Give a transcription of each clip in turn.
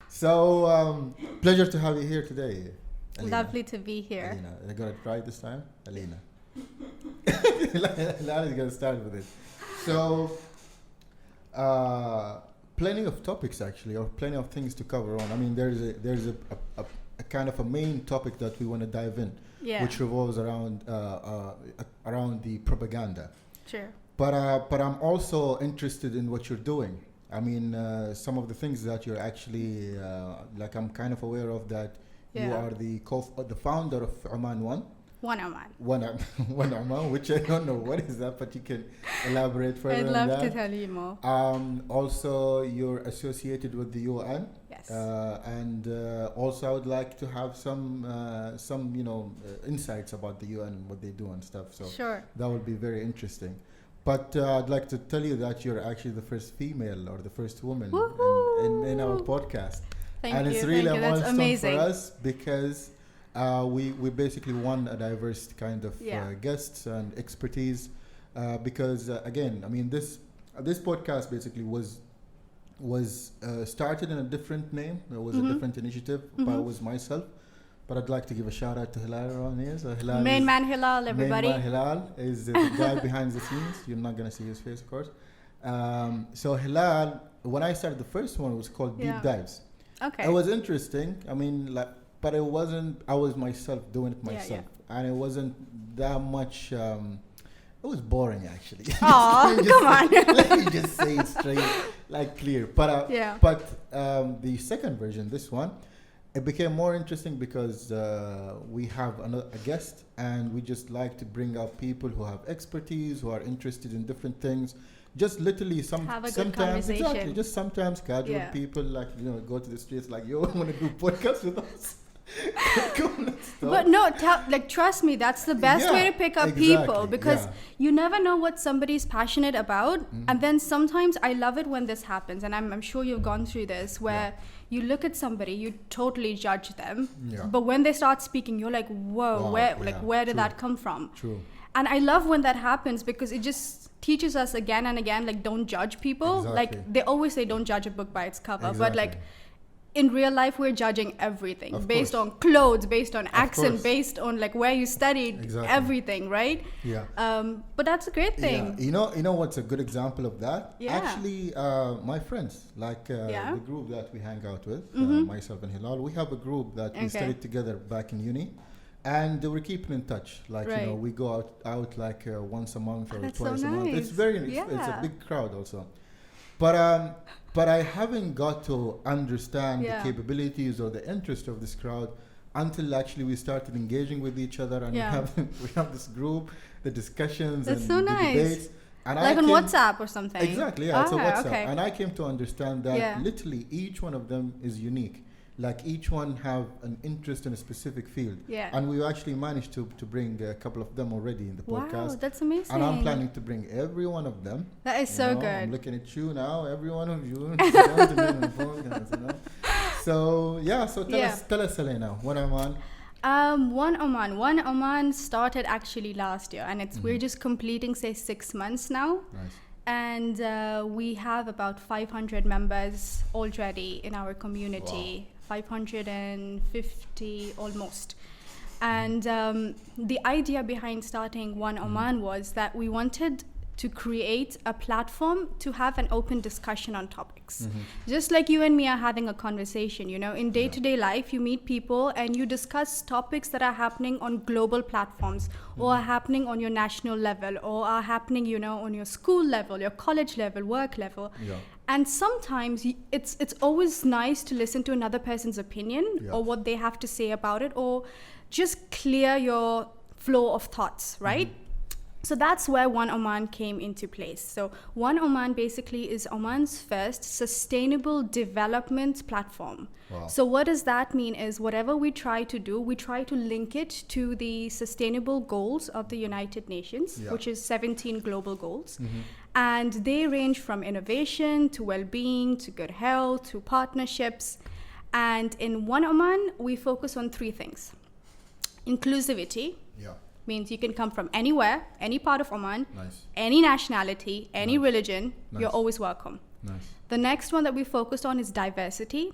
So, pleasure to have you here today, Alina. Lovely to be here. Alina, I got it right this time? Alina. Alina's going to start with it. So, plenty of topics actually, or plenty of things to cover on. I mean, there's a kind of a main topic that we want to dive in, which revolves around the propaganda. Sure. But I'm also interested in what you're doing. I mean, some of the things that you're actually like I'm kind of aware of that you are the founder of Oman One. One Oman. One Oman, which I don't know what is that, but you can elaborate further I'd on love that. to tell you more. Also, you're associated with the UN. Yes. And also, I would like to have some insights about the UN and what they do and stuff. So sure. That would be very interesting. But I'd like to tell you that you're actually the first female or the first woman in our podcast. Thank you. It's really a milestone amazing. for us because we basically won a diverse kind of guests and expertise. Because again, I mean, this podcast basically was started in a different name. It was a different initiative, but it was myself. But I'd like to give a shout out to Hilal around here. So Hilal Main man Hilal, everybody. Main man Hilal is the guy behind the scenes. You're not going to see his face, of course. So Hilal, when I started the first one, it was called Deep Dives. Okay. It was interesting. I mean, but it wasn't, I was myself doing it myself. And it wasn't that much, it was boring actually. Oh, come on. Let me just say it straight, clear. But the second version, this one, it became more interesting because we have a guest, and we just like to bring out people who have expertise, who are interested in different things. Just literally have a good sometimes conversation. exactly, just sometimes casual people go to the streets you want to do podcast with us. But no, trust me, that's the best way to pick up people, because you never know what somebody's passionate about. And then sometimes I love it when this happens, and I'm sure you've gone through this, where you look at somebody, you totally judge them, but when they start speaking, you're like, whoa, where did that come from? True. And I love when that happens, because it just teaches us again and again, don't judge people. Exactly. They always say don't judge a book by its cover, but in real life, we're judging everything based on clothes, based on accent, based on where you studied, everything, right? Yeah. But that's a great thing. Yeah. You know what's a good example of that? Yeah. Actually, my friends, the group that we hang out with, myself and Hilal, we have a group that we studied together back in uni, and we're keeping in touch. We go out once a month or twice a month. It's it's a big crowd also. But I haven't got to understand the capabilities or the interest of this crowd until actually we started engaging with each other, and we have this group, the discussions That's and so the nice. debates. And on WhatsApp or something. Exactly, it's a WhatsApp. Okay. And I came to understand that literally each one of them is unique. Each one have an interest in a specific field. Yeah. And we actually managed to bring a couple of them already in the podcast. Wow, that's amazing. And I'm planning to bring every one of them. That is so good. I'm looking at you now, every one of you. So tell us, Elena, One Oman. One Oman started actually last year, and we're just completing 6 months now. Nice. And we have about 500 members already in our community. Wow. 550 almost. And the idea behind starting One Oman was that we wanted to create a platform to have an open discussion on topics. Just like you and me are having a conversation, in day-to-day life, you meet people and you discuss topics that are happening on global platforms, or are happening on your national level, or are happening, on your school level, your college level, work level. Yeah. And sometimes it's always nice to listen to another person's opinion or what they have to say about it, or just clear your flow of thoughts, right? So that's where One Oman came into place. So One Oman basically is Oman's first sustainable development platform. Wow. So what does that mean is whatever we try to do, we try to link it to the sustainable goals of the United Nations, which is 17 global goals. And they range from innovation to well-being to good health to partnerships. And in One Oman, we focus on 3 things: inclusivity, means you can come from anywhere, any part of Oman, nice. Any nationality, any nice. religion, nice. You're always welcome. Nice. The next one that we focused on is diversity.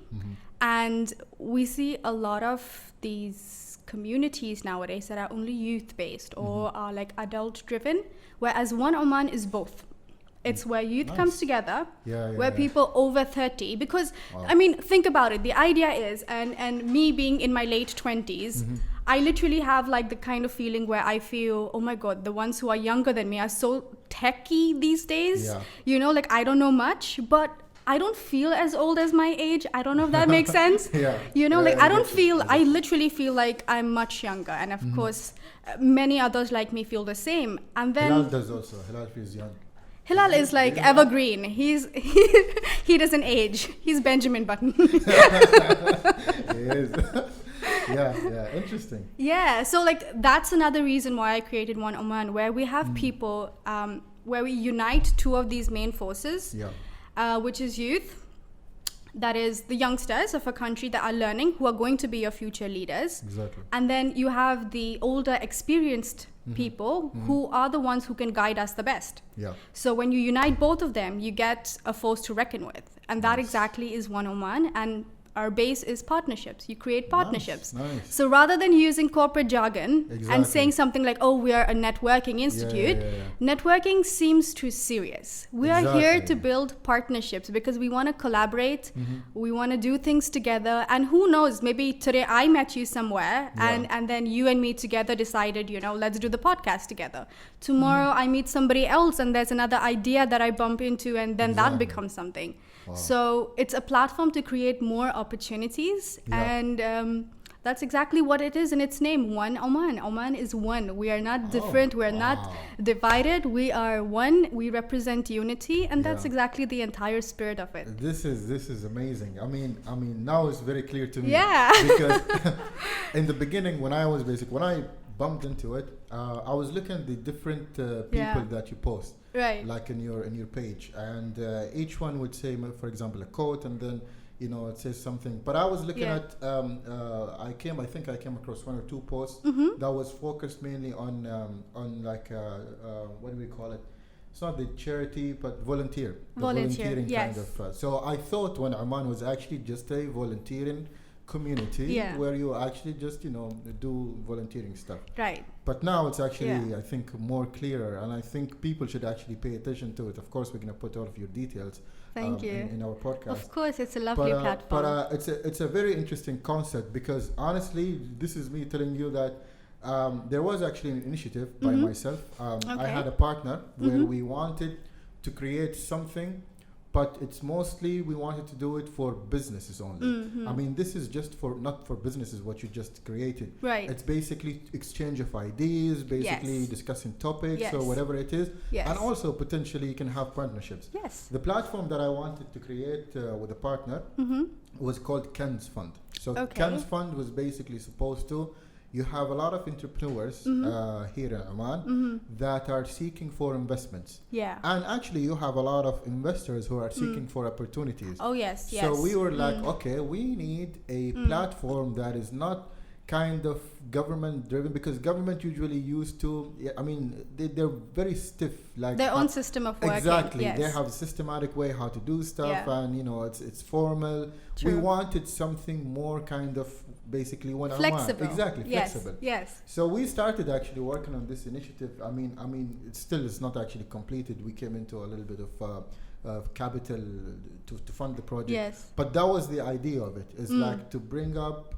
And we see a lot of these communities nowadays that are only youth-based or are like adult-driven, whereas One Oman is both. It's where youth comes together, where people over 30, because, I mean, think about it. The idea is, and me being in my late 20s, I literally have like the kind of feeling where I feel, oh my God, the ones who are younger than me are so techy these days. Yeah. You know, like I don't know much, but I don't feel as old as my age. I don't know if that makes sense. You know, like I don't feel, I literally feel like I'm much younger. And of course, many others like me feel the same. And then Hilal does also. Hilal feels young. Hilal is like evergreen. He doesn't age. He's Benjamin Button. He is. yeah, interesting. Yeah, so like that's another reason why I created One Oman, where we have people, where we unite two of these main forces, which is youth, that is the youngsters of a country that are learning, who are going to be your future leaders. Exactly. And then you have the older, experienced people who are the ones who can guide us the best. Yeah. So when you unite both of them, you get a force to reckon with. And that exactly is One Oman. And our base is partnerships. You create partnerships. Nice. So rather than using corporate jargon and saying something like, oh, we are a networking institute, networking seems too serious. We are here to build partnerships because we want to collaborate. We want to do things together. And who knows, maybe today I met you somewhere and then you and me together decided, you know, let's do the podcast together. Tomorrow I meet somebody else and there's another idea that I bump into and then that becomes something. Wow. So it's a platform to create more opportunities, and that's exactly what it is in its name. One Oman. Oman is one. We are not different. We are not divided. We are one. We represent unity, and that's exactly the entire spirit of it. This is amazing. I mean, now it's very clear to me. Yeah. Because in the beginning, when I bumped into it, I was looking at the different people that you post. Right. Like in your page, and each one would say, for example, a quote, and then it says something. But I was looking at I came across one or two posts that was focused mainly on like what do we call it? It's not the charity, but volunteering kind of. So I thought One Oman was actually just a volunteering community where you actually just do volunteering stuff. Right. But now it's actually I think more clearer, and I think people should actually pay attention to it. Of course, we're going to put all of your details in our podcast. Of course, it's a lovely platform. But it's a very interesting concept, because honestly, this is me telling you that there was actually an initiative by myself. I had a partner where we wanted to create something, but it's mostly we wanted to do it for businesses only. I mean, this is just not for businesses what you just created. Right. It's basically exchange of ideas, basically discussing topics or whatever it is. Yes. And also potentially you can have partnerships. Yes. The platform that I wanted to create with a partner was called Ken's Fund. So Ken's Fund was basically supposed to, you have a lot of entrepreneurs here in Oman that are seeking for investments. Yeah. And actually you have a lot of investors who are seeking for opportunities. Oh, yes, yes. So we were like, okay, we need a platform that is not kind of government driven, because government usually used to, they're very stiff. Like their own system of working. Exactly. Yes. They have a systematic way how to do stuff and, it's formal. True. We wanted something more kind of basically flexible. Exactly, flexible. Yes. So we started actually working on this initiative. I mean, it's not actually completed. We came into a little bit of capital to fund the project. Yes. But that was the idea of it. Is like to bring up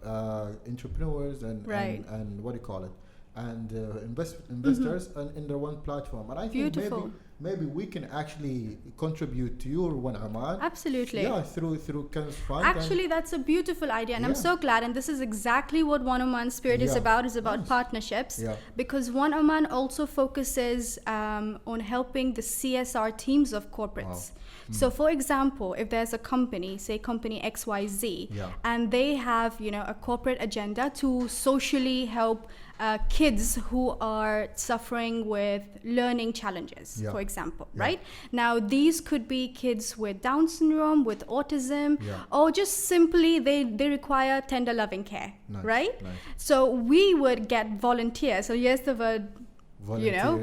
entrepreneurs and what do you call it? And investors in their one platform. And I think maybe we can actually contribute to your One Oman. Absolutely. Yeah, through Ken's Fund. Actually, that's a beautiful idea, and I'm so glad. And this is exactly what One Oman Spirit is about. Is about partnerships. Yeah. Because One Oman also focuses on helping the CSR teams of corporates. Wow. So, for example, if there's a company, say company XYZ, and they have a corporate agenda to socially help kids who are suffering with learning challenges, for example, right? Now, these could be kids with Down syndrome, with autism, or just simply they require tender loving care, right? Nice. So we would get volunteers. So here's the word,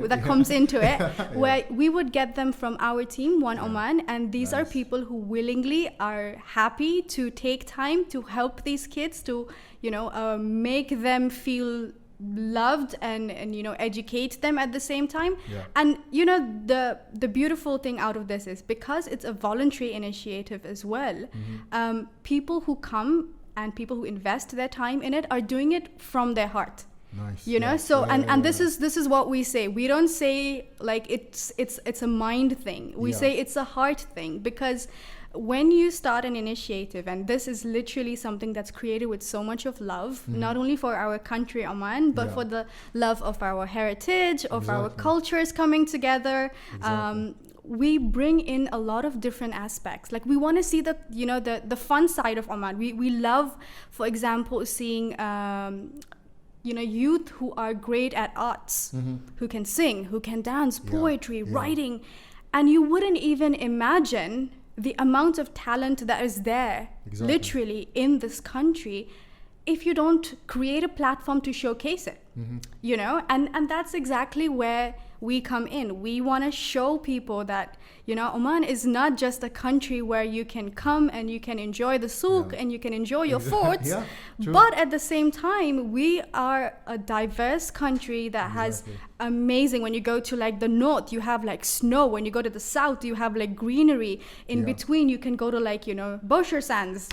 that comes into it, where we would get them from our team, One Oman, and these are people who willingly are happy to take time to help these kids to, make them feel loved and educate them at the same time. And the beautiful thing out of this is, because it's a voluntary initiative as well, people who come and people who invest their time in it are doing it from their heart. Nice. So this is what we say. We don't say like it's a mind thing. We say it's a heart thing, because when you start an initiative, and this is literally something that's created with so much of love, not only for our country Oman, but for the love of our heritage, of our cultures coming together. We bring in a lot of different aspects. Like, we want to see the fun side of Oman. We love, for example, seeing youth who are great at arts, who can sing, who can dance, poetry, writing, and you wouldn't even imagine the amount of talent that is there, literally, in this country, if you don't create a platform to showcase it, and that's exactly where we come in. We want to show people that, Oman is not just a country where you can come and you can enjoy the souk and you can enjoy your forts, but at the same time, we are a diverse country that has amazing. When you go to like the north, you have like snow. When you go to the south, you have like greenery. In between, you can go to like, Bosher sands,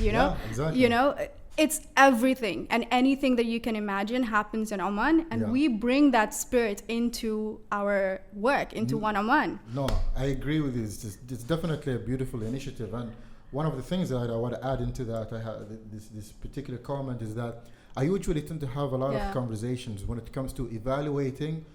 it's everything, and anything that you can imagine happens in Oman, and we bring that spirit into our work, into One Oman. No, I agree with you. It's definitely a beautiful initiative, and one of the things that I want to add into that, I have this particular comment, is that I usually tend to have a lot of conversations when it comes to evaluating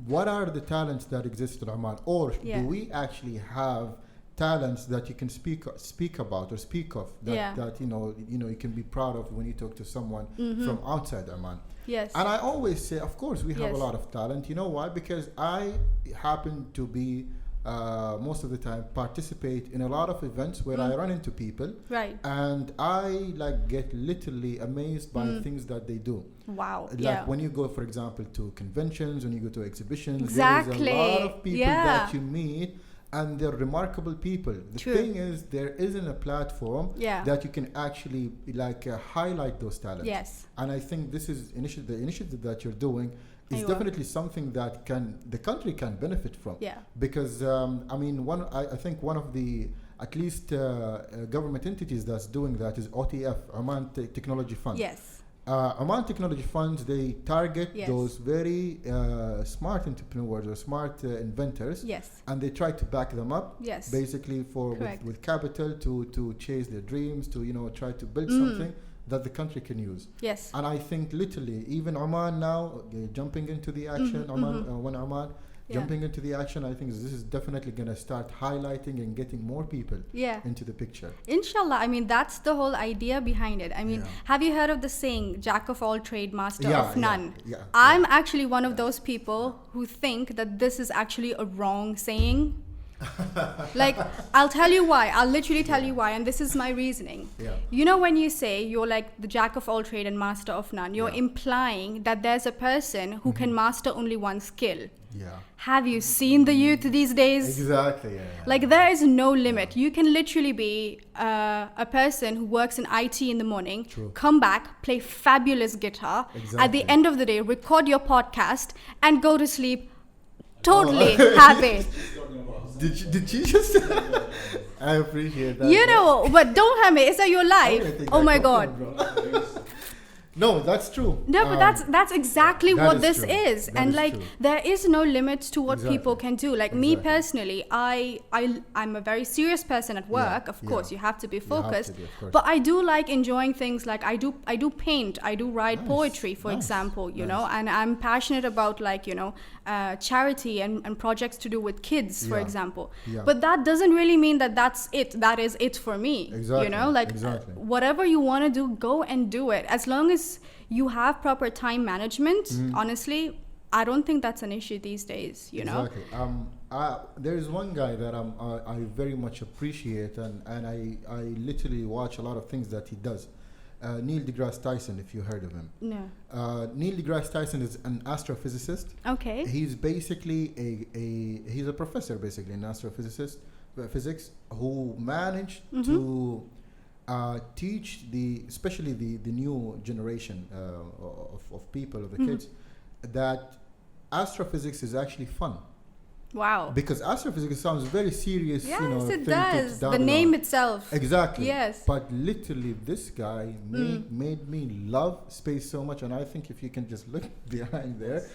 what are the talents that exist in Oman, or do we actually have talents that you can speak about or speak of that you can be proud of when you talk to someone from outside Oman. Yes. And I always say, of course, we have a lot of talent. You know why? Because I happen to be most of the time participate in a lot of events where I run into people, and I get literally amazed by things that they do. Wow. When you go, for example, to conventions, when you go to exhibitions, there's a lot of people that you meet, and they're remarkable people. The thing is, there isn't a platform that you can actually highlight those talents. Yes. And I think this is the initiative that you're doing is definitely something that the country can benefit from. Yeah. Because I think one of the at least government entities that's doing that is OTF, Oman Technology Fund. Yes. Oman Technology Funds, they target those very smart entrepreneurs or smart inventors, and they try to back them up, basically with capital to chase their dreams, to try to build something that the country can use. Yes. And I think literally even Oman now jumping into the action, Oman jumping into the action, I think this is definitely going to start highlighting and getting more people into the picture. Inshallah. That's the whole idea behind it. Have you heard of the saying, Jack of all trade, master of none? I'm actually one of those people who think that this is actually a wrong saying. I'll tell you why. I'll literally tell you why, and this is my reasoning. When you say you're like the jack of all trade and master of none, you're implying that there's a person who can master only one skill. Have you seen the youth these days? Exactly. There is no limit. You can literally be a person who works in IT in the morning, come back, play fabulous guitar, at the end of the day record your podcast and go to sleep totally happy. Did you just I appreciate that. But don't have me. Is that your life? Oh my God. No, that's true. No, but that's exactly what this is. And there is no limit to what people can do. Me personally, I'm a very serious person at work. Of course, you have to be focused. But I do like enjoying things I do paint, I do write poetry, for example, and I'm passionate about charity and projects to do with kids, for example. But that doesn't really mean that is it for me. Exactly. Whatever you want to do, go and do it. As long as as you have proper time management, honestly, I don't think that's an issue these days, you know? There is one guy that I very much appreciate, and I literally watch a lot of things that he does. Neil deGrasse Tyson, if you heard of him. No. Neil deGrasse Tyson is an astrophysicist. Okay. He's basically he's a professor, basically, in astrophysicist physics, who managed to teach especially the new generation of people, of the kids, that astrophysics is actually fun. Wow. Because astrophysics sounds very serious. Yes, you know, it does. The name itself. Exactly. Yes. But literally, this guy made me love space so much, and I think if you can just look behind there,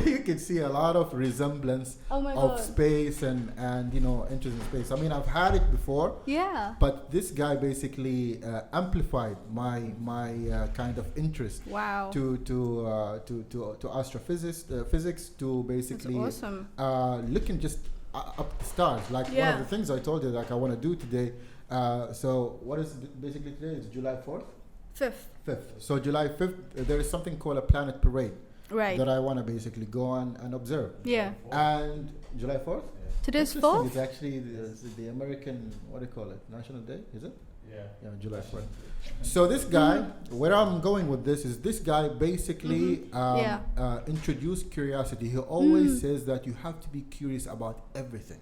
you can see a lot of resemblance of space and you know, interest in space. I mean, I've had it before. Yeah. But this guy basically amplified my kind of interest. Wow. To astrophysics, physics, to basically. That's awesome. Looking just up the stars, like one of the things I told you, like I want to do today. So what is basically today? It's July 4th? 5th. So July 5th, there is something called a planet parade. Right. That I want to basically go on and observe. Yeah. And July 4th? Today's 4th? It's actually the American, what do you call it? National Day, is it? Yeah, July 4th. So this guy, where I'm going with this is this guy basically introduced curiosity. He always says that you have to be curious about everything.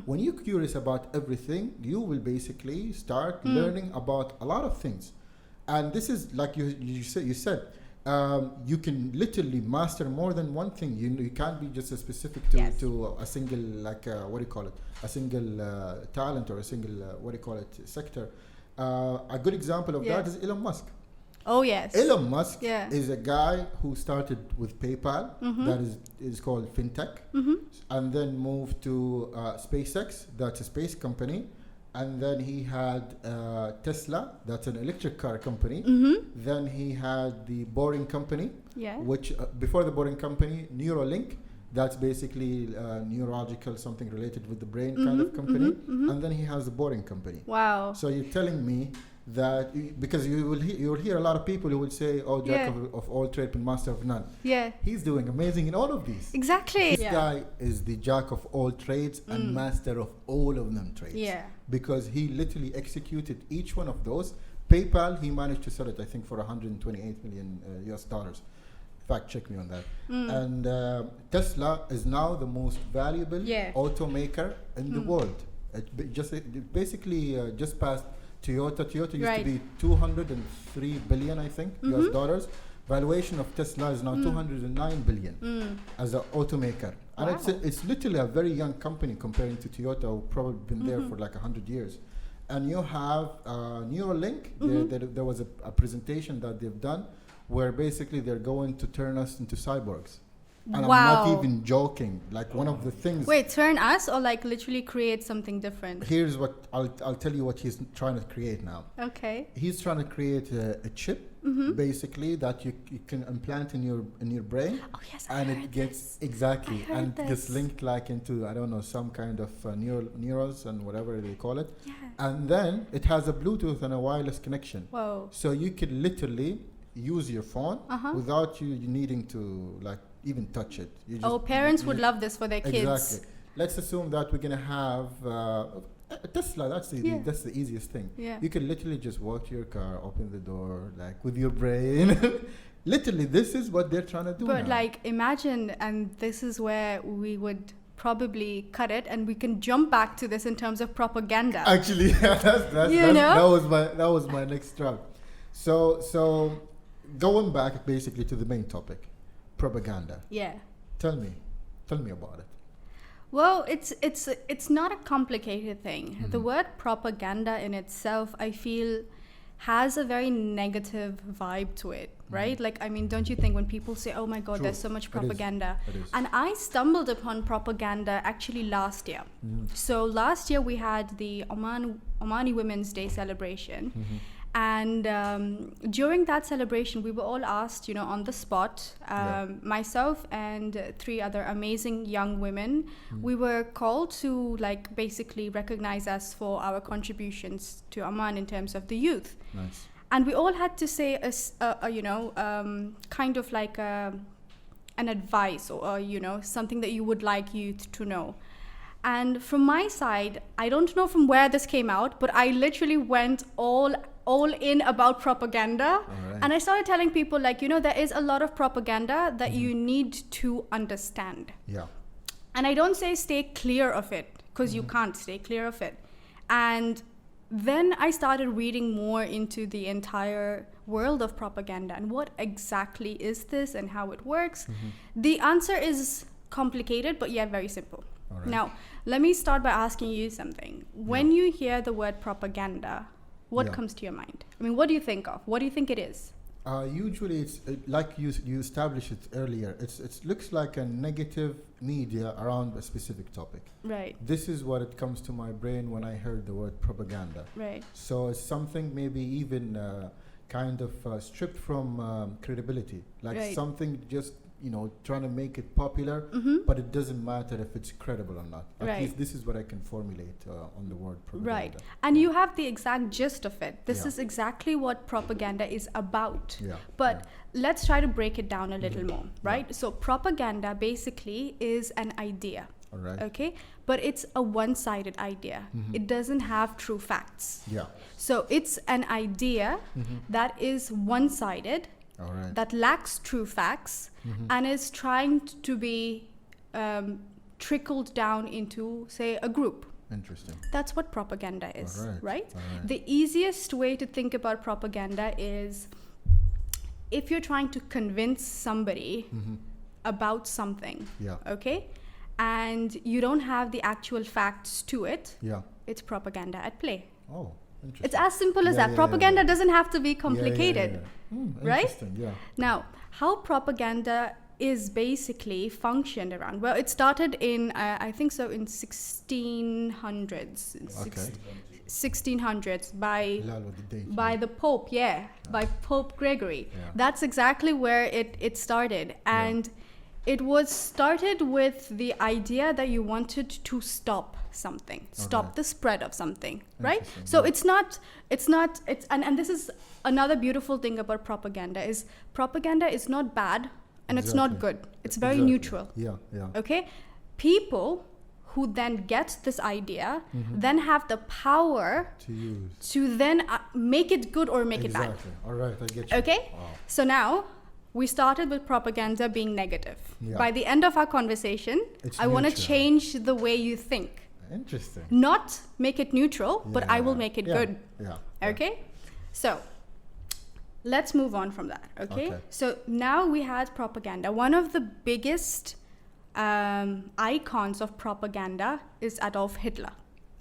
When you're curious about everything, you will basically start learning about a lot of things. And this is like you said, you can literally master more than one thing. You can't be just specific to a single, like what do you call it? A single talent or a single sector. A good example of that is Elon Musk. Oh yes. Elon Musk is a guy who started with PayPal, that is called fintech, and then moved to SpaceX, that's a space company, and then he had Tesla, that's an electric car company. Then he had the Boring Company, which before the Boring Company, Neuralink, that's basically neurological, something related with the brain kind of company. And then he has the Boring Company. Wow. So you're telling me that, because you will hear a lot of people who will say, oh, jack of all trade and master of none. Yeah. He's doing amazing in all of these. Exactly. This guy is the jack of all trades and master of all of them trades. Yeah. Because he literally executed each one of those. PayPal, he managed to sell it, I think, for $128 million US dollars. Fact check me on that. And Tesla is now the most valuable automaker in the world. It basically just passed Toyota. Toyota used to be 203 billion, I think, US dollars. Valuation of Tesla is now 209 billion as an automaker. And it's literally a very young company comparing to Toyota, who probably been there for like 100 years. And you have Neuralink. There was a presentation that they've done where basically they're going to turn us into cyborgs. And I'm not even joking. Like one of the things... Wait, turn us or like literally create something different? Here's what... I'll tell you what he's trying to create now. Okay. He's trying to create a chip, basically, that you can implant in your brain. Oh yes, and it gets... Exactly. And it gets linked like into, I don't know, some kind of neurons and whatever they call it. Yeah. And then it has a Bluetooth and a wireless connection. Whoa. So you can literally use your phone without you needing to like even touch it. Parents would love this for their kids. Exactly. Let's assume that we're gonna have Tesla. That's the easiest thing. Yeah. You can literally just walk to your car, open the door, like with your brain. Literally, this is what they're trying to do. But now. like, imagine, and this is where we would probably cut it, and we can jump back to this in terms of propaganda. Actually, that was my next drop. So. Going back basically to the main topic, propaganda. Yeah. Tell me about it. Well, it's not a complicated thing. The word propaganda in itself, I feel, has a very negative vibe to it, right? Like, I mean, don't you think when people say, oh my God, there's so much propaganda? It is. And I stumbled upon propaganda actually last year. So last year we had the Omani Women's Day celebration. And during that celebration, we were all asked, on the spot, myself and 3 other amazing young women, we were called to basically recognize us for our contributions to Oman in terms of the youth. Nice. And we all had to say, kind of like an advice or, something that you would like youth to know. And from my side, I don't know from where this came out, but I literally went all in about propaganda. Right. And I started telling people, like, there is a lot of propaganda that you need to understand. Yeah. And I don't say stay clear of it, because you can't stay clear of it. And then I started reading more into the entire world of propaganda and what exactly is this and how it works. The answer is complicated, but yet very simple. Right. Now, let me start by asking you something. When you hear the word propaganda, what comes to your mind? I mean, what do you think of? What do you think it is? Usually, it's like you established it earlier. It looks like a negative media around a specific topic. Right. This is what it comes to my brain when I heard the word propaganda. Right. So it's something maybe even kind of stripped from credibility, like something just trying to make it popular, but it doesn't matter if it's credible or not. At least this is what I can formulate on the word propaganda. Right. And you have the exact gist of it. This is exactly what propaganda is about. Yeah. But let's try to break it down a little more, right? Yeah. So propaganda basically is an idea. All right. Okay? But it's a one-sided idea. It doesn't have true facts. Yeah. So it's an idea that is one-sided, right. that lacks true facts, and is trying to be trickled down into, say, a group. Interesting. That's what propaganda is, All right. right? All right. The easiest way to think about propaganda is if you're trying to convince somebody about something, okay, and you don't have the actual facts to it, it's propaganda at play. Oh, interesting. It's as simple as that. Propaganda doesn't have to be complicated, right? Interesting, yeah. Now, how propaganda is basically functioned around? Well, it started in, I think so, in 1600s. 1600s by the Pope, by Pope Gregory. Yeah. That's exactly where it started. And it was started with the idea that you wanted to stop something, stop the spread of something, right? So it's and this is another beautiful thing about propaganda is not bad and it's not good. It's very neutral. Yeah. Okay? People who then get this idea then have the power to then make it good or make it bad. All right, I get you. Okay? Wow. So now we started with propaganda being negative. Yeah. By the end of our conversation, I want to change the way you think. Interesting. Not make it neutral, but I will make it good. Yeah. Okay? So let's move on from that. Okay? So now we had propaganda. One of the biggest icons of propaganda is Adolf Hitler.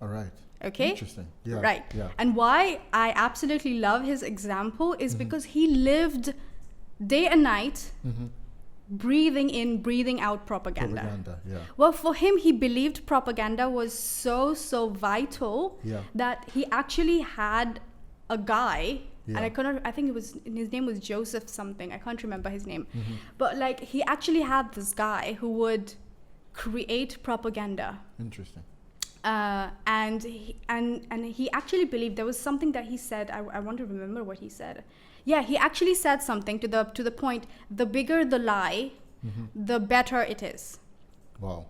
All right. Okay? Interesting. Yeah. Right. Yeah. And why I absolutely love his example is because he lived day and night breathing in, breathing out propaganda. Well, for him, he believed propaganda was so vital that he actually had a guy, and I think his name was Joseph something. I can't remember his name. But like he actually had this guy who would create propaganda. Interesting. And he actually believed there was something that he said. I want to remember what he said. Yeah, he actually said something to the point, the bigger the lie, the better it is. Wow.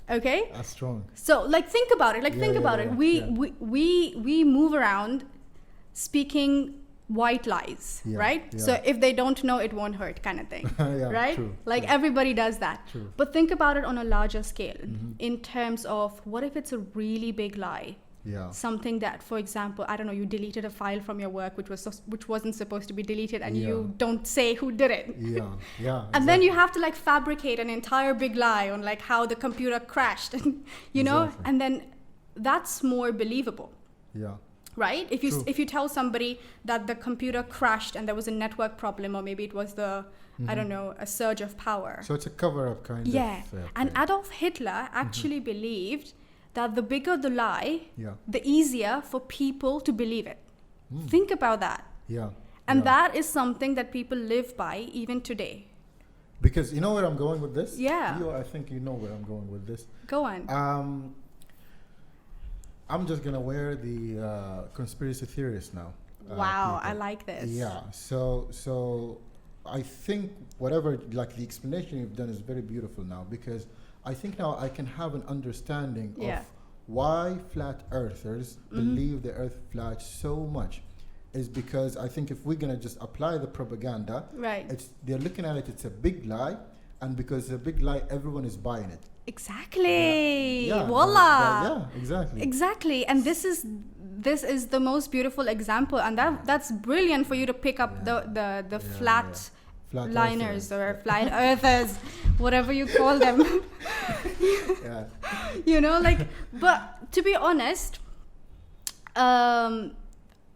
Okay? That's strong. So like think about it. We move around speaking white lies, right? Yeah. So if they don't know, it won't hurt kind of thing, right? True, like everybody does that. True. But think about it on a larger scale in terms of what if it's a really big lie? Yeah. Something that, for example, I don't know, you deleted a file from your work which wasn't supposed to be deleted, and you don't say who did it. And then you have to like fabricate an entire big lie on like how the computer crashed, and know, and then that's more believable. Yeah. Right? If you tell somebody that the computer crashed and there was a network problem, or maybe it was I don't know, a surge of power. So it's a cover-up kind of. Yeah. And Adolf Hitler actually believed that the bigger the lie, the easier for people to believe it. Think about that. Yeah. And that is something that people live by even today. Because you know where I'm going with this? Yeah. I think you know where I'm going with this. Go on. I'm just going to wear the conspiracy theorist now. Wow, people. I like this. Yeah. So I think whatever, like the explanation you've done is very beautiful now, because I think now I can have an understanding of why flat earthers believe the earth flat so much. Is because I think if we're gonna just apply the propaganda, they're looking at it, it's a big lie, and because it's a big lie, everyone is buying it. Exactly. Wallah. Exactly. And this is the most beautiful example, and that's brilliant for you to pick up the flat liners or flat earthers, whatever you call them. You know, like, but to be honest,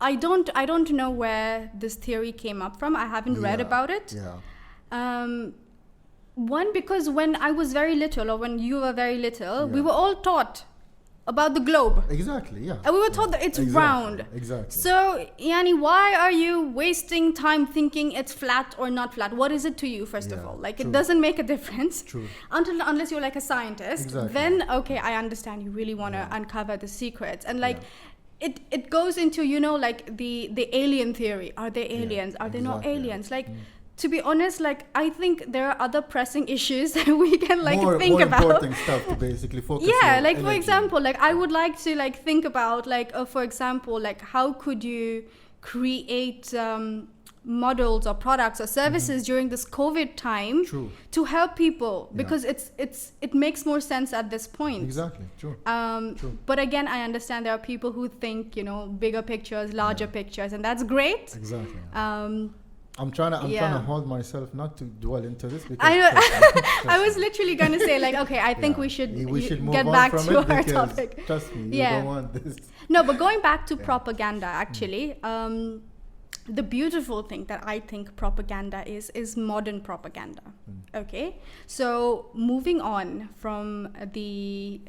I don't know where this theory came up from. I haven't read about it. One, because when I was very little, or when you were very little, we were all taught about the globe. Exactly, yeah. And we were taught that it's round. Exactly. So, Yani, why are you wasting time thinking it's flat or not flat? What is it to you, first of all? Like, it doesn't make a difference. True. Unless you're like a scientist. Exactly. Then, okay, I understand you really want to uncover the secrets. And like, it goes into, you know, like the alien theory. Are they aliens? Are they not aliens? Like, to be honest, like, I think there are other pressing issues that we can like think about. More important stuff to basically focus on. Yeah, like, for example, like, I would like to like think about like, for example, like, how could you create models or products or services during this COVID time to help people, because it makes more sense at this point. Exactly. True. But again, I understand there are people who think, you know, bigger pictures, larger pictures, and that's great. Exactly. I'm trying to hold myself not to dwell into this, because I know. I was literally going to say, like, okay, I think we should get back to our topic. Trust me, you don't want this. No, but going back to propaganda, actually, the beautiful thing that I think propaganda is modern propaganda. Okay, so moving on from the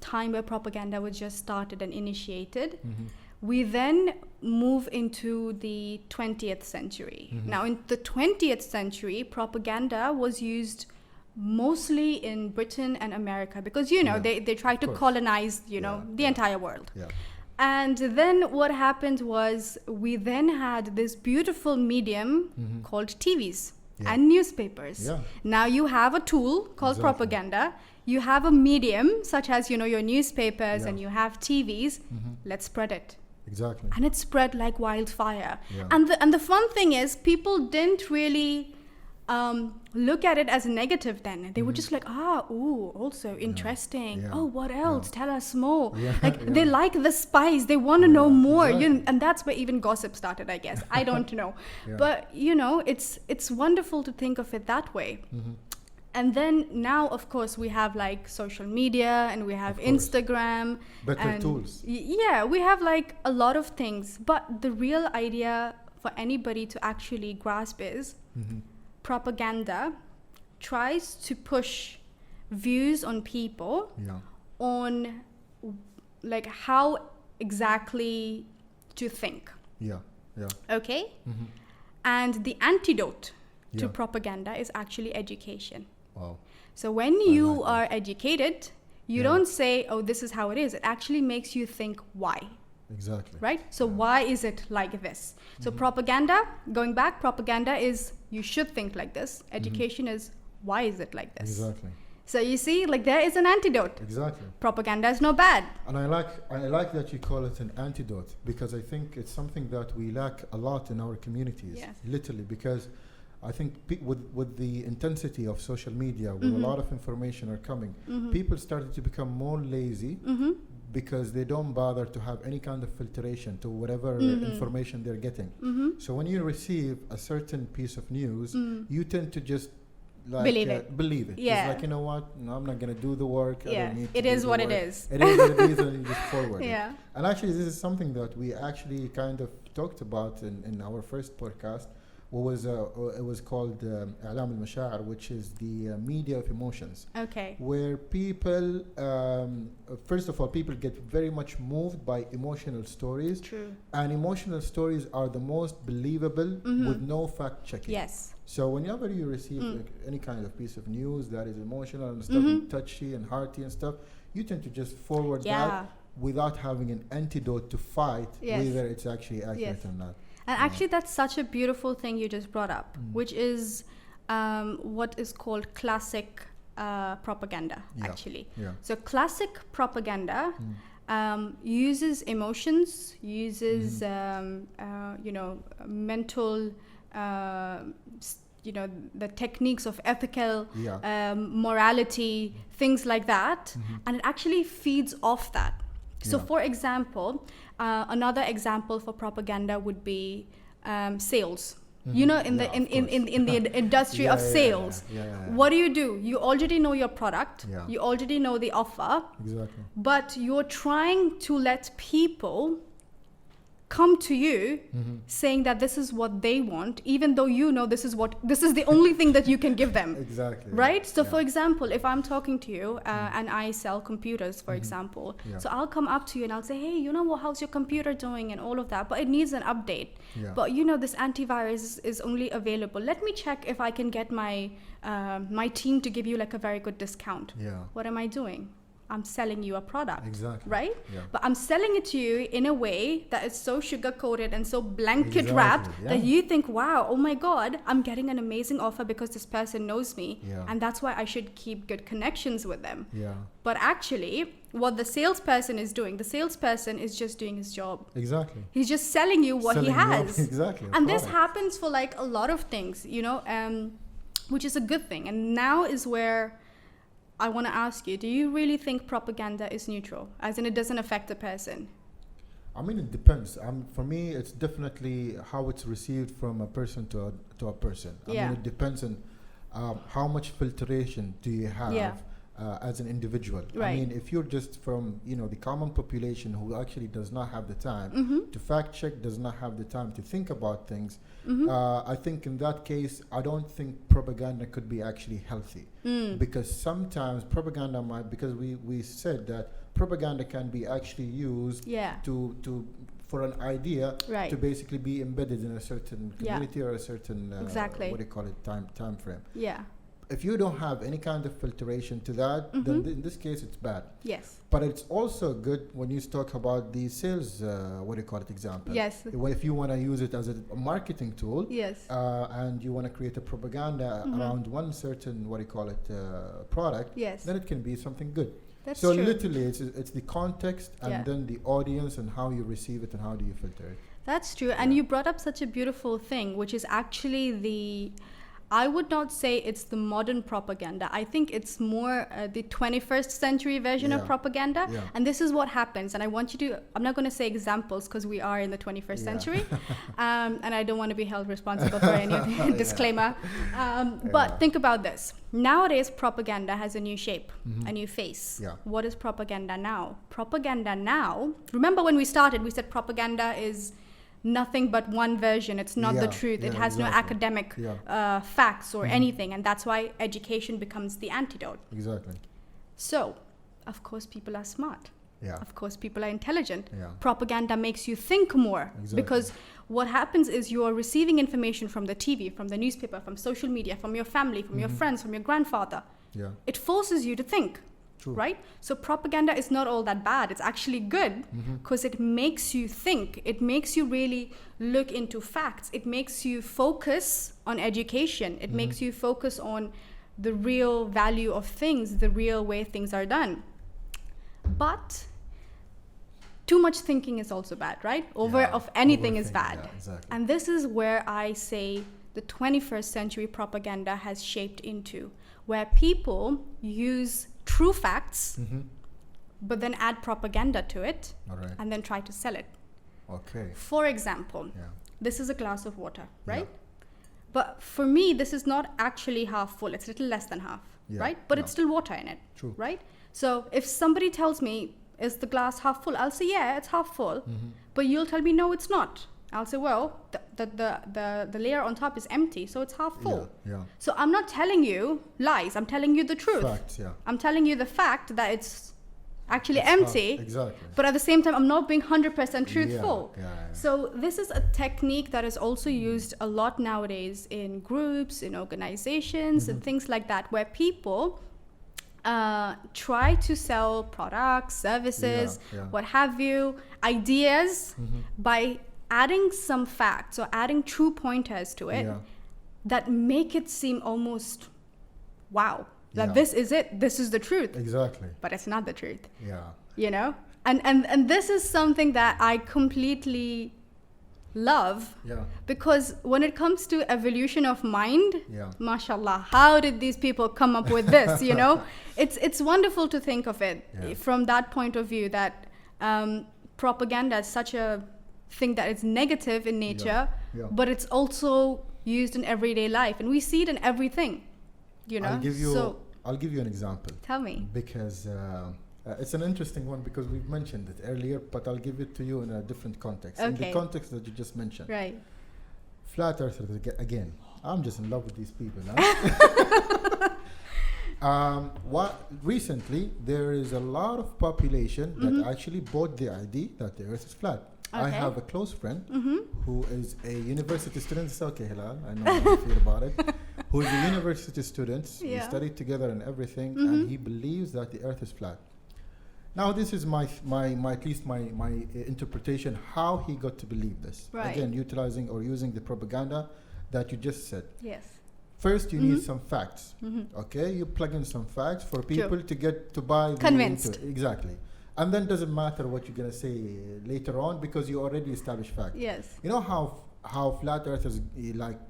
time where propaganda was just started and initiated, we then move into the 20th century. Now, in the 20th century, propaganda was used mostly in Britain and America, because, you know, they tried to colonize, you know, the entire world. And then what happened was we then had this beautiful medium called TVs and newspapers. Now you have a tool called propaganda. You have a medium such as, you know, your newspapers, and you have TVs. Let's spread it. Exactly. And it spread like wildfire. And the fun thing is, people didn't really look at it as a negative then. They were just like, also interesting. Oh, what else? Tell us more. They like the spice. They want to know more. You know, and that's where even gossip started, I guess. I don't know. But, you know, it's wonderful to think of it that way. And then now, of course, we have like social media, and we have Instagram. Better tools. Yeah, we have like a lot of things. But the real idea for anybody to actually grasp is propaganda tries to push views on people on like how exactly to think. Okay? And the antidote to propaganda is actually education. Wow. So when you are educated, you don't say, oh, this is how it is. It actually makes you think why. Exactly. Right? So why is it like this? So propaganda, going back, propaganda is you should think like this. Education is why is it like this? Exactly. So you see, like, there is an antidote. Exactly. Propaganda is no bad. And I like that you call it an antidote, because I think it's something that we lack a lot in our communities. Literally, because I think with the intensity of social media, with a lot of information are coming, people started to become more lazy because they don't bother to have any kind of filtration to whatever information they're getting. So when you receive a certain piece of news, you tend to just like believe it. It's like, you know what? No, I'm not going to do the work. I don't need to it is what it is. It is what it is, and you just forward it. Yeah. And actually, this is something that we actually kind of talked about in our first podcast. It was called I'lam al-Masha'ar, which is the media of emotions. Okay. Where people, first of all, people get very much moved by emotional stories. True. And emotional stories are the most believable with no fact checking. Yes. So whenever you receive like any kind of piece of news that is emotional and stuff, and touchy and hearty and stuff, you tend to just forward that without having an antidote to fight whether it's actually accurate or not. And actually, that's such a beautiful thing you just brought up, which is what is called classic propaganda, actually. So classic propaganda uses emotions, uses, mental, the techniques of ethical morality, things like that. And it actually feeds off that. So for example, another example for propaganda would be sales. In the industry of sales, what do? You already know your product, you already know the offer, but you're trying to let people come to you saying that this is what they want, even though you know this is the only thing that you can give them. Right? So for example, if I'm talking to you and I sell computers, for example, so I'll come up to you and I'll say, hey, how's your computer doing and all of that, but it needs an update. But this antivirus is only available. Let me check if I can get my team to give you like a very good discount. What am I doing? I'm selling you a product, right? But I'm selling it to you in a way that is so sugar-coated and so blanket wrapped that you think, wow, oh my God, I'm getting an amazing offer because this person knows me. And that's why I should keep good connections with them. But actually, what the salesperson is doing, the salesperson is just doing his job. He's just selling you what he has. And this happens for like a lot of things, which is a good thing. And now is where I want to ask you, do you really think propaganda is neutral, as in it doesn't affect the person? I mean, it depends. For me, it's definitely how it's received from a person to a person. I mean, it depends on how much filtration do you have as an individual. I mean, if you're just from, the common population who actually does not have the time to fact check, does not have the time to think about things, I think in that case, I don't think propaganda could be actually healthy. Because sometimes propaganda because we said that propaganda can be actually used for an idea to basically be embedded in a certain community or a certain time frame. If you don't have any kind of filtration to that, then in this case it's bad. But it's also good when you talk about the sales, example. If you want to use it as a marketing tool, and you want to create a propaganda around one certain, product, then it can be something good. That's so true. Literally, it's the context and then the audience and how you receive it and how do you filter it. That's true. And you brought up such a beautiful thing, which is actually I would not say it's the modern propaganda. I think it's more the 21st century version of propaganda. And this is what happens. And I want you to, I'm not going to say examples because we are in the 21st century. And I don't want to be held responsible for anything, disclaimer. But think about this. Nowadays, propaganda has a new shape, a new face. What is propaganda now? Propaganda now, remember when we started, we said propaganda is nothing but one version. It's not the truth. It has no academic facts or anything, and that's why education becomes the antidote. So of course people are smart. Of course people are intelligent. Propaganda makes you think more, because what happens is you are receiving information from the TV, from the newspaper, from social media, from your family, from your friends, from your grandfather. It forces you to think. Right? So propaganda is not all that bad. It's actually good because it makes you think. It makes you really look into facts. It makes you focus on education. It makes you focus on the real value of things, the real way things are done. But too much thinking is also bad, right? Of anything is bad. And this is where I say the 21st century propaganda has shaped into, where people use true facts, but then add propaganda to it, and then try to sell it. For example, this is a glass of water, right? But for me, this is not actually half full. It's a little less than half, right? But it's still water in it, right? So if somebody tells me, is the glass half full? I'll say, yeah, it's half full. But you'll tell me, no, it's not. I'll say, well, the layer on top is empty, so it's half full. So I'm not telling you lies. I'm telling you the truth. Facts, I'm telling you the fact that it's actually empty. But at the same time, I'm not being 100% truthful. So this is a technique that is also used a lot nowadays in groups, in organizations, and things like that, where people try to sell products, services, what have you, ideas by adding some facts or adding true pointers to it that make it seem almost wow, that this is it, this is the truth. Exactly. But it's not the truth. Yeah. You know? And this is something that I completely love, because when it comes to evolution of mind, mashallah, how did these people come up with this? You know, it's wonderful to think of it from that point of view, that propaganda is such a thing that is negative in nature, but it's also used in everyday life, and we see it in everything, you know. I'll give you an example. Tell me. Because it's an interesting one, because we've mentioned it earlier, but I'll give it to you in a different context. In the context that you just mentioned. Right. Flat earthers, again, I'm just in love with these people now. Recently, there is a lot of population that actually bought the idea that the earth is flat. Okay. I have a close friend who is a university student. It's okay, Hilal, I know how you feel about it. Who is a university student. We studied together and everything, and he believes that the earth is flat. Now, this is my at least my interpretation how he got to believe this. Right. Again, utilizing or using the propaganda that you just said. Yes. First, you need some facts. Okay, you plug in some facts for people to get to buy. Convinced. Exactly. And then doesn't matter what you're gonna say later on, because you already established facts. Yes. You know how flat earthers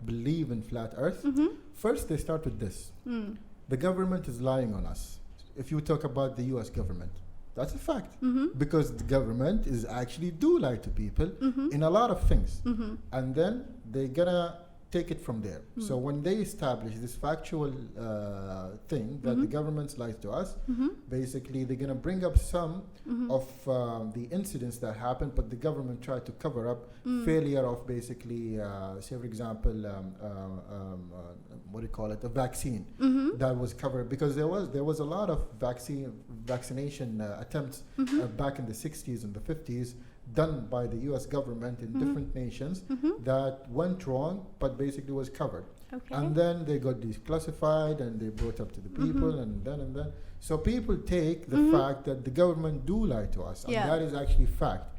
believe in flat earth? First, they start with this. The government is lying on us. If you talk about the US government, that's a fact, because the government is actually do lie to people in a lot of things, and then they're gonna take it from there. So when they establish this factual thing that the government lies to us, basically they're gonna bring up some of the incidents that happened, but the government tried to cover up failure of basically, say for example, what do you call it, a vaccine that was covered, because there was a lot of vaccination attempts back in the 60s and the 50s done by the US government in different nations that went wrong, but basically was covered. Okay. And then they got declassified and they brought up to the people and then. So people take the fact that the government do lie to us, and that is actually fact.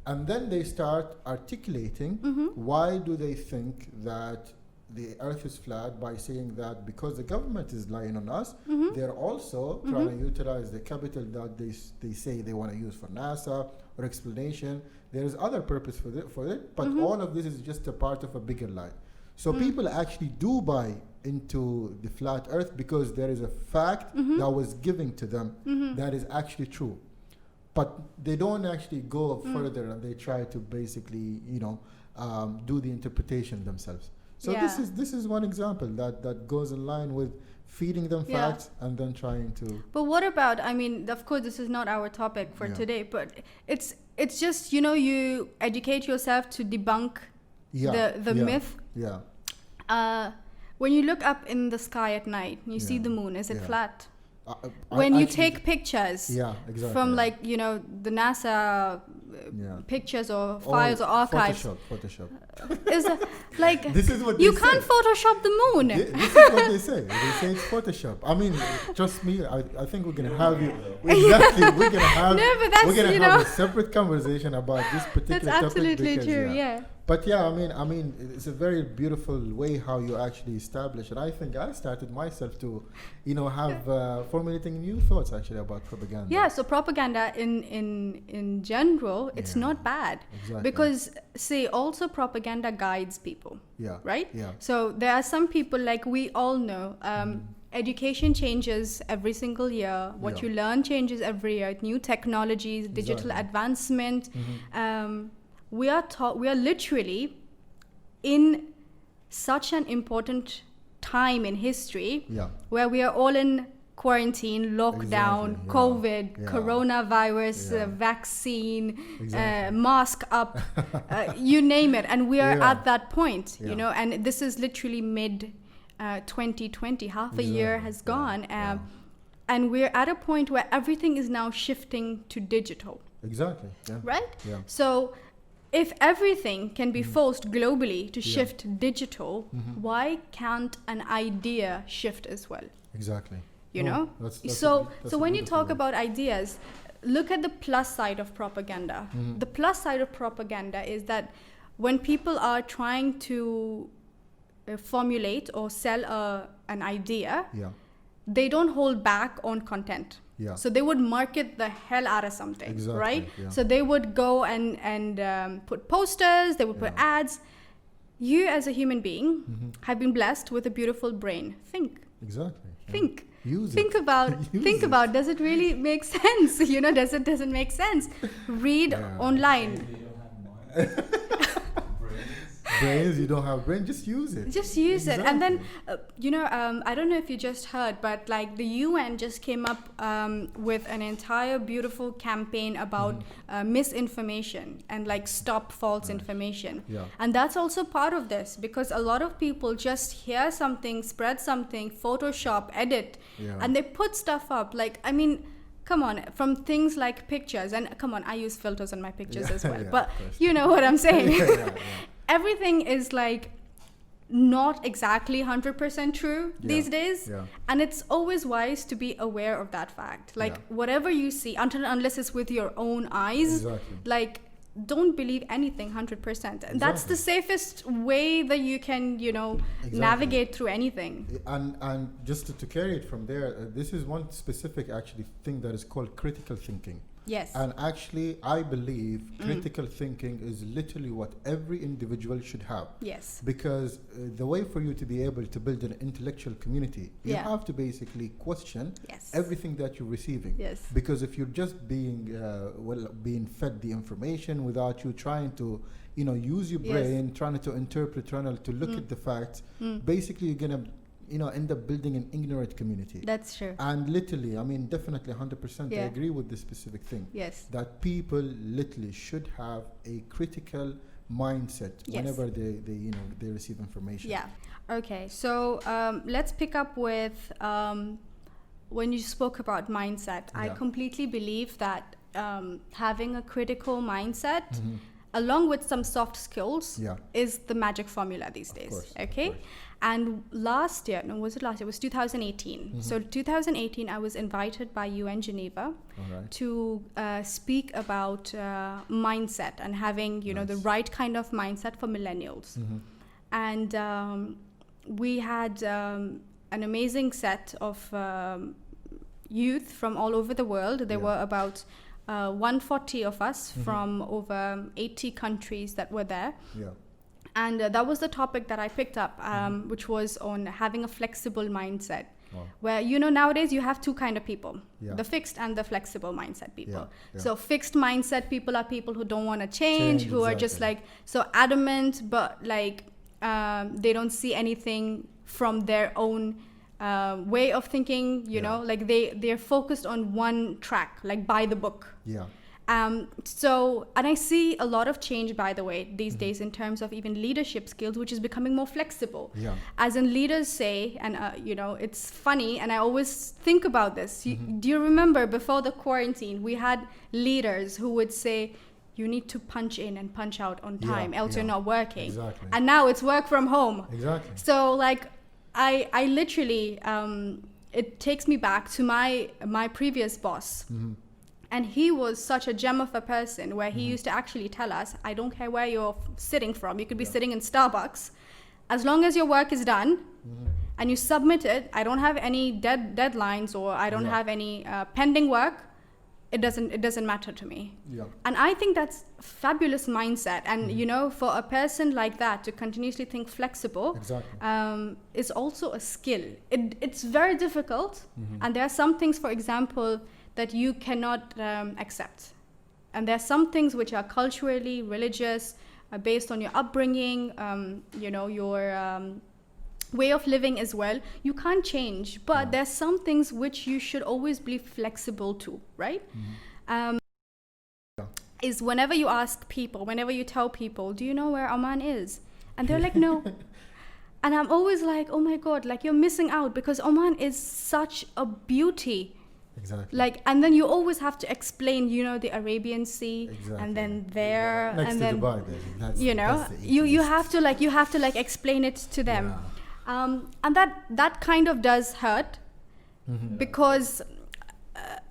And then they start articulating why do they think that the earth is flat, by saying that because the government is lying on us, they're also trying to utilize the capital that they say they want to use for NASA or explanation. There is other purpose for it, but all of this is just a part of a bigger lie. So people actually do buy into the flat earth because there is a fact that was given to them that is actually true. But they don't actually go further, and they try to basically, do the interpretation themselves. So this is one example that goes in line with feeding them facts and then trying to. But what about? I mean, of course, this is not our topic for today, but it's just you educate yourself to debunk the myth. Yeah. When you look up in the sky at night, you see the moon. Is it flat? When you take pictures from the NASA pictures or files or archives, Photoshop. This is what you can't Photoshop the moon. This is what they say. They say it's Photoshop. I mean, trust me. I think we're gonna have you. Exactly. We're gonna have. No, but that's, we're gonna have a separate conversation about this particular topic. That's absolutely true. Yeah. But I mean, it's a very beautiful way how you actually establish it. I think I started myself to, have formulating new thoughts actually about propaganda. Yeah, so propaganda in general, it's not bad. Exactly. Because, also propaganda guides people. Yeah. Right? Yeah. So there are some people, like we all know, education changes every single year. What you learn changes every year. New technologies, digital advancement. We are literally in such an important time in history where we are all in quarantine, lockdown, COVID, coronavirus, vaccine, mask up, you name it. And we are at that point, and this is literally mid 2020, half a year has gone. And we're at a point where everything is now shifting to digital. Exactly. Yeah. Right? Yeah. So if everything can be forced globally to shift digital, why can't an idea shift as well? Exactly. you know? So when you talk about ideas, look at the plus side of propaganda. The plus side of propaganda is that when people are trying to formulate or sell an idea, they don't hold back on content. So they would market the hell out of something, right? So they would go and put posters, they would put ads. You as a human being have been blessed with a beautiful brain. Think. Think. Think about, does it really make sense? You know, doesn't make sense? Read online. Brains, you don't have brain, just use it. It. And then, I don't know if you just heard, but like the UN just came up with an entire beautiful campaign about misinformation and like stop false information. And that's also part of this, because a lot of people just hear something, spread something, Photoshop, edit, and they put stuff up. Like, I mean, come on, from things like pictures, and come on, I use filters on my pictures as well, but you know what I'm saying. Everything is like not exactly 100% true these days, and it's always wise to be aware of that fact. Like whatever you see, unless it's with your own eyes, like don't believe anything 100%. And that's the safest way that you can, navigate through anything. And just to carry it from there, this is one specific actually thing that is called critical thinking. Yes. And actually, I believe critical thinking is literally what every individual should have. Yes. Because the way for you to be able to build an intellectual community, you have to basically question everything that you're receiving. Yes. Because if you're just being fed the information without you trying to, use your brain, trying to interpret, trying to look at the facts, basically you're gonna end up building an ignorant community. That's true. And literally, I mean, definitely 100% I agree with this specific thing. Yes. That people literally should have a critical mindset whenever they receive information. Yeah. Okay. So let's pick up with when you spoke about mindset. I completely believe that having a critical mindset along with some soft skills is the magic formula these days. Course, okay. And last year, it was 2018. So 2018, I was invited by UN Geneva to speak about mindset and having, the right kind of mindset for millennials. And we had an amazing set of youth from all over the world. There were about 140 of us from over 80 countries that were there. And that was the topic that I picked up, which was on having a flexible mindset. Where, nowadays you have two kind of people, the fixed and the flexible mindset people. So fixed mindset people are people who don't want to change, who are just like so adamant, but like they don't see anything from their own way of thinking, like they're focused on one track, like by the book. So, and I see a lot of change, by the way, these days in terms of even leadership skills, which is becoming more flexible. As in leaders say, and it's funny, and I always think about this. Do you remember before the quarantine, we had leaders who would say, you need to punch in and punch out on time, else you're not working. And now it's work from home. So like, I literally, it takes me back to my previous boss. And he was such a gem of a person where he used to actually tell us, I don't care where you're sitting from. You could be sitting in Starbucks. As long as your work is done and you submit it, I don't have any deadlines or I don't have any pending work. It doesn't matter to me. And I think that's a fabulous mindset. And, for a person like that to continuously think flexible is also a skill. It's very difficult. And there are some things, for example, that you cannot accept. And there are some things which are culturally, religious, based on your upbringing, your way of living as well. You can't change, but there's some things which you should always be flexible to, right? Is whenever you ask people, whenever you tell people, do you know where Oman is? And they're like, no. And I'm always like, oh my God, like you're missing out because Oman is such a beauty. Like, and then you always have to explain, the Arabian Sea, and then there, next and to then Dubai, that's you have to explain it to them, and that kind of does hurt, because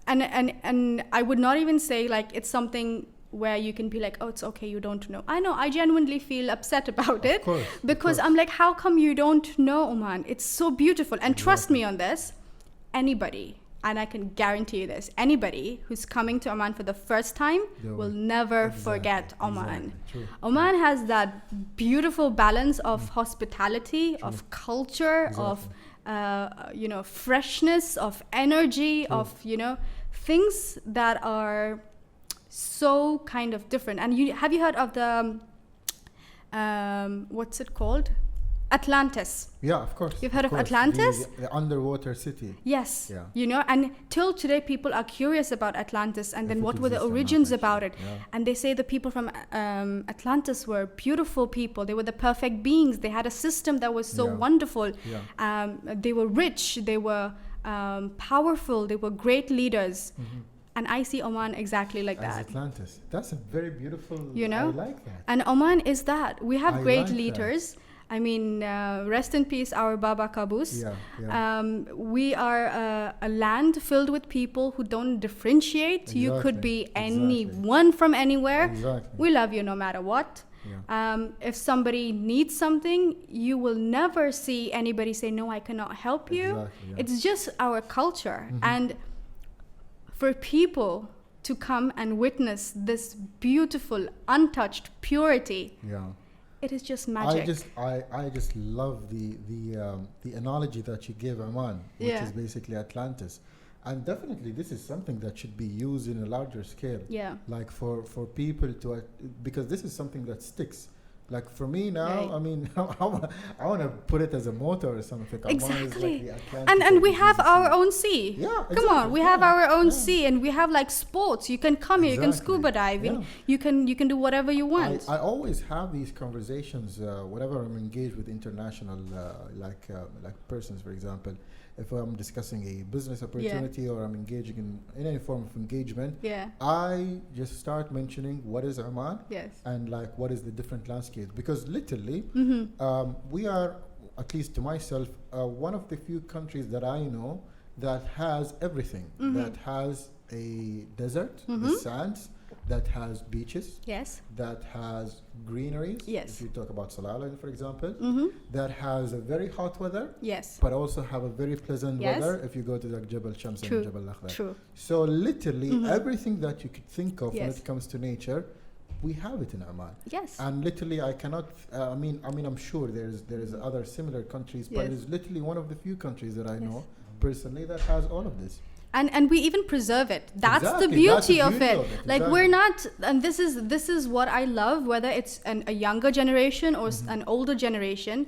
and I would not even say like it's something where you can be like, oh, it's okay, you don't know. I know, I genuinely feel upset about it, because I'm like, how come you don't know Oman? It's so beautiful. And trust me on this, anybody, and I can guarantee you this, anybody who's coming to Oman for the first time will never forget Oman. Oman has that beautiful balance of hospitality, of culture, of freshness, of energy, of things that are so kind of different. And have you heard of the what's it called? Atlantis. Yeah, of course. You've heard of Atlantis? The underwater city. Yes. Yeah. And till today people are curious about Atlantis, and then what were the origins about it. Yeah. And they say the people from Atlantis were beautiful people. They were the perfect beings. They had a system that was so wonderful. Yeah. They were rich. They were powerful. They were great leaders. And I see Oman exactly like that. Atlantis. That's a very beautiful, I like that. And Oman is that. We have great leaders. I mean, rest in peace, our Baba Qaboos. We are a land filled with people who don't differentiate. Exactly. You could be anyone from anywhere. Exactly. We love you no matter what. Yeah. If somebody needs something, you will never see anybody say, no, I cannot help you. Exactly, yeah. It's just our culture. And for people to come and witness this beautiful, untouched purity, it is just magic. I just love the analogy that you gave Oman, which is basically Atlantis. And definitely this is something that should be used in a larger scale. Yeah. Like for people to, because this is something that sticks. Like for me now, I mean, I want to put it as a motto or something. Exactly. Like and we have our own sea. Yeah, exactly. Come on, we have our own sea, and we have like sports. You can come here, you can scuba dive, you can do whatever you want. I always have these conversations whenever I'm engaged with international like persons, for example. If I'm discussing a business opportunity or I'm engaging in any form of engagement, I just start mentioning what is Oman and like what is the different landscapes, because literally we are, at least to myself, one of the few countries that I know that has everything, that has a desert, the sands, that has beaches, that has greeneries, if you talk about Salalah, for example, that has a very hot weather, but also have a very pleasant weather if you go to the Jabal Shams and Jabal Akhdar. So literally everything that you could think of when it comes to nature, we have it in Oman. And literally I cannot, I mean I'm sure there is other similar countries, but it is literally one of the few countries that I know personally that has all of this. And we even preserve it. That's the beauty of it. Like we're not, and this is what I love, whether it's a younger generation or an older generation.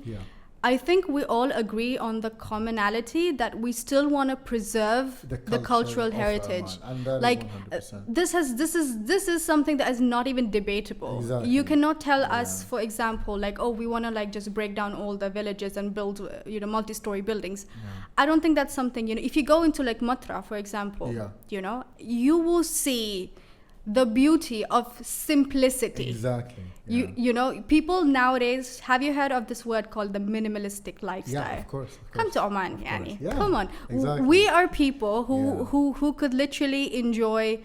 I think we all agree on the commonality that we still want to preserve the cultural heritage. Like this is something that is not even debatable. Exactly. You cannot tell us, for example, like, oh, we want to like just break down all the villages and build multi-story buildings. I don't think that's something, if you go into like Matra, for example, you will see the beauty of simplicity. Exactly. People nowadays, have you heard of this word called the minimalistic lifestyle? Yeah, of course. Come to Oman, Yani. Yeah, come on. Exactly. We are people who could literally enjoy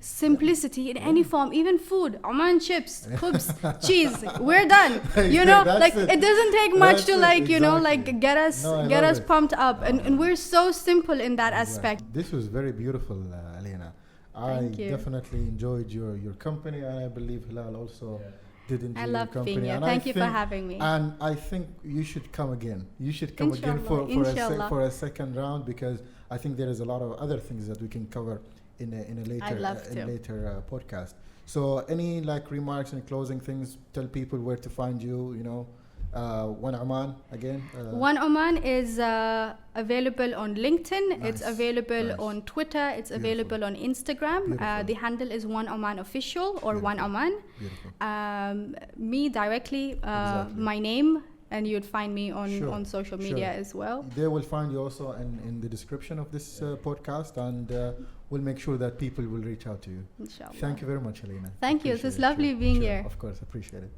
simplicity in any form, even food. Oman chips, khubs, cheese. We're done. Like it doesn't take much to like, like get us pumped up. And we're so simple in that aspect. This was very beautiful, Alina. I definitely enjoyed your company, and I believe Hilal also did enjoy your company. I love being here. Thank you for having me. And I think you should come again. You should come again for a second round, because I think there is a lot of other things that we can cover in a later podcast. So any like remarks and closing things, tell people where to find you, One Oman again. One Oman is available on LinkedIn. Nice. It's available on Twitter. It's available on Instagram. The handle is One Oman Official or One Oman. Me directly, my name, and you'd find me on social media as well. They will find you also in the description of this podcast, and we'll make sure that people will reach out to you. Inshallah. Thank you very much, Alina. Thank you. It was lovely being here. Of course, appreciate it.